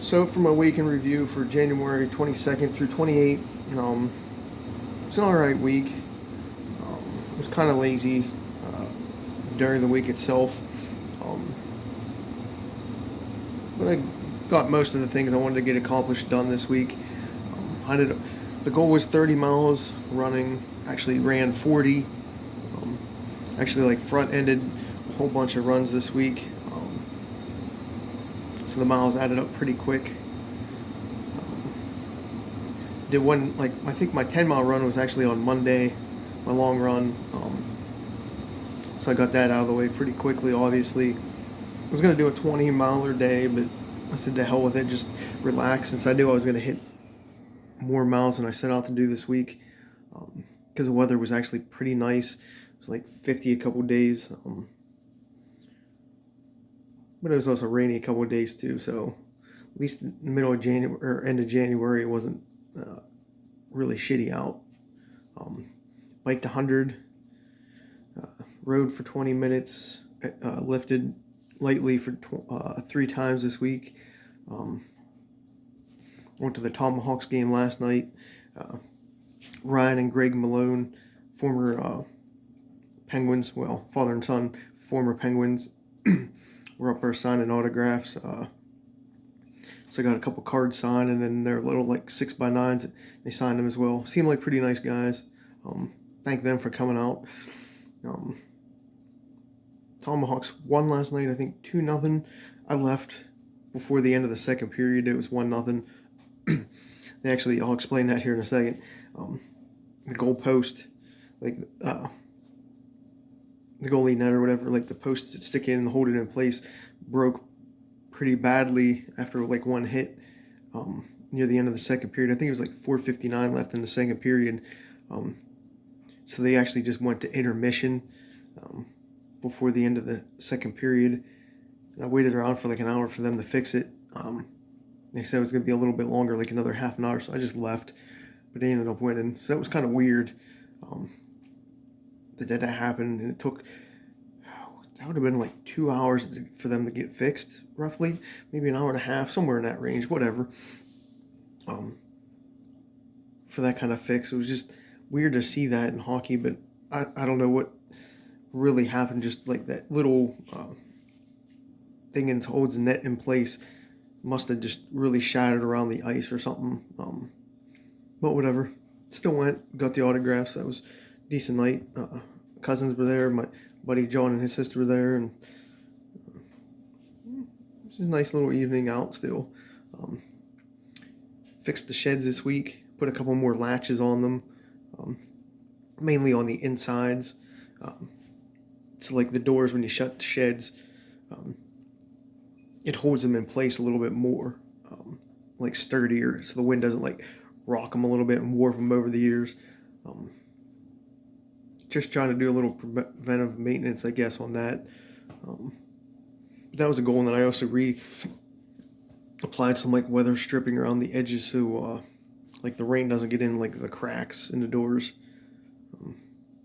So for my week in review for January 22nd through 28th, it's an alright week. It was kind of lazy uh, during the week itself, um, but I got most of the things I wanted to get accomplished done this week. I did. The goal was 30 miles running. Actually ran 40. Um, actually, like front ended a whole bunch of runs this week. So the miles added up pretty quick. Did one like I think my 10-mile run was actually on Monday, my long run. So I got that out of the way pretty quickly. Obviously, I was gonna do a 20-miler day, but I said to hell with it. Just relax, since I knew I was gonna hit more miles than I set out to do this week. Because the weather was actually pretty nice. It was like 50 a couple days, but it was also rainy a couple days too. So at least in the middle of January or end of January, it wasn't really shitty out. Um, Biked 100, rode for 20 minutes, lifted lightly for 3 times this week. Went to the Tomahawks game last night. Ryan and Greg Malone, former Penguins, well, father and son, former Penguins, were up there signing autographs. So I got a couple cards signed, and then their little like 6x9s, they signed them as well. Seemed like pretty nice guys. Thank them for coming out. Tomahawks won last night, I think 2-0. I left before the end of the second period. It was 1-0. They actually, I'll explain that here in a second. The goal post, like the goalie net or whatever, like the posts that stick in and hold it in place, broke pretty badly after like one hit near the end of the second period. I think it was like 4:59 left in the second period. So they actually just went to intermission before the end of the second period. And I waited around for like an hour for them to fix it. They said it was going to be a little bit longer, like another half an hour, so I just left. But they ended up winning, so that was kind of weird that happened. And it took, that would have been like 2 hours for them to get fixed, roughly. Maybe an hour and a half, somewhere in that range, whatever. For that kind of fix. It was just weird to see that in hockey, but I don't know what really happened. Just like that little thing that holds the net in place must have just really shattered around the ice or something. But whatever. Still went, got the autographs. That was a decent night. Cousins were there. My buddy John and his sister were there, and it was a nice little evening out still. Fixed the sheds this week. Put a couple more latches on them, mainly on the insides. So like the doors, when you shut the sheds, it holds them in place a little bit more, like sturdier, so the wind doesn't like rock them a little bit and warp them over the years. Just trying to do a little preventive maintenance, I guess, on that. But that was a goal, and then I also applied some like weather stripping around the edges so like the rain doesn't get in like the cracks in the doors.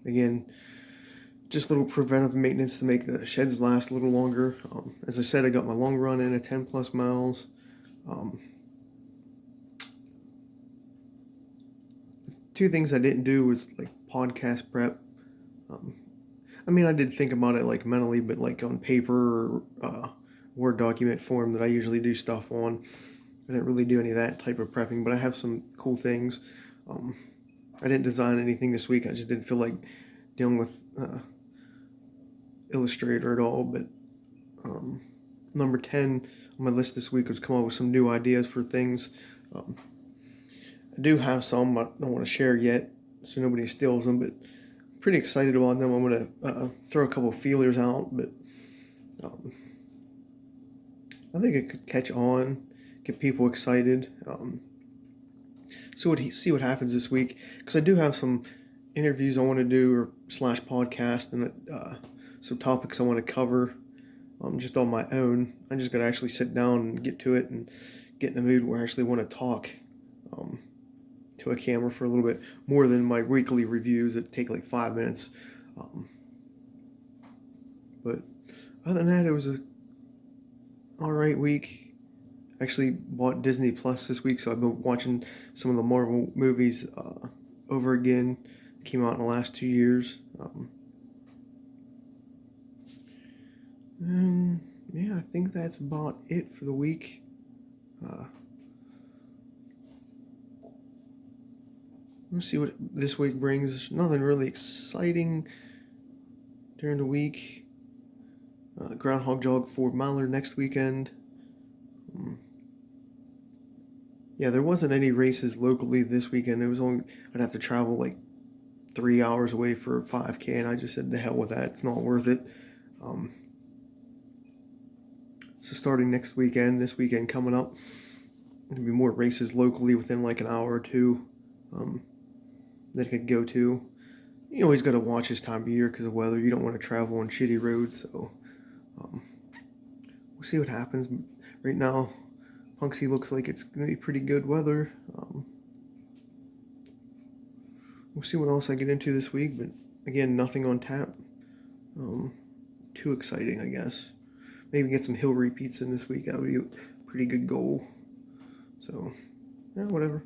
Again, just a little preventive maintenance to make the sheds last a little longer. As I said, I got my long run in at 10 plus miles. Two things I didn't do was like podcast prep. I mean, I did think about it like mentally, but like on paper or Word document form that I usually do stuff on. I didn't really do any of that type of prepping, but I have some cool things. I didn't design anything this week. I just didn't feel like dealing with Illustrator at all. But number 10 on my list this week was come up with some new ideas for things. I do have some I don't want to share yet, so nobody steals them, but I'm pretty excited about them. I'm going to throw a couple feelers out, but I think it could catch on, get people excited. See what happens this week, because I do have some interviews I want to do or slash podcast, and some topics I want to cover just on my own. I just got to actually sit down and get to it and get in the mood where I actually want to talk to a camera for a little bit more than my weekly reviews that take like 5 minutes. But other than that, it was a all right week. Actually bought Disney Plus this week, so I've been watching some of the Marvel movies over again. Came out in the last 2 years. And yeah, I think that's about it for the week. Let's see what this week brings. Nothing really exciting during the week. Groundhog Jog for Mallard next weekend. Yeah, there wasn't any races locally this weekend. It was only, I'd have to travel like 3 hours away for a 5K, and I just said, the hell with that. It's not worth it. So starting next weekend, this weekend coming up, there'll be more races locally within like an hour or two that I could go to. You always got to watch this time of year because of weather. You don't want to travel on shitty roads, so we'll see what happens. Right now, Punxsutawney looks like it's going to be pretty good weather. We'll see what else I get into this week, but again, nothing on tap. Too exciting, I guess. Maybe get some Hillary pizza in this week. That would be a pretty good goal. So, yeah, whatever.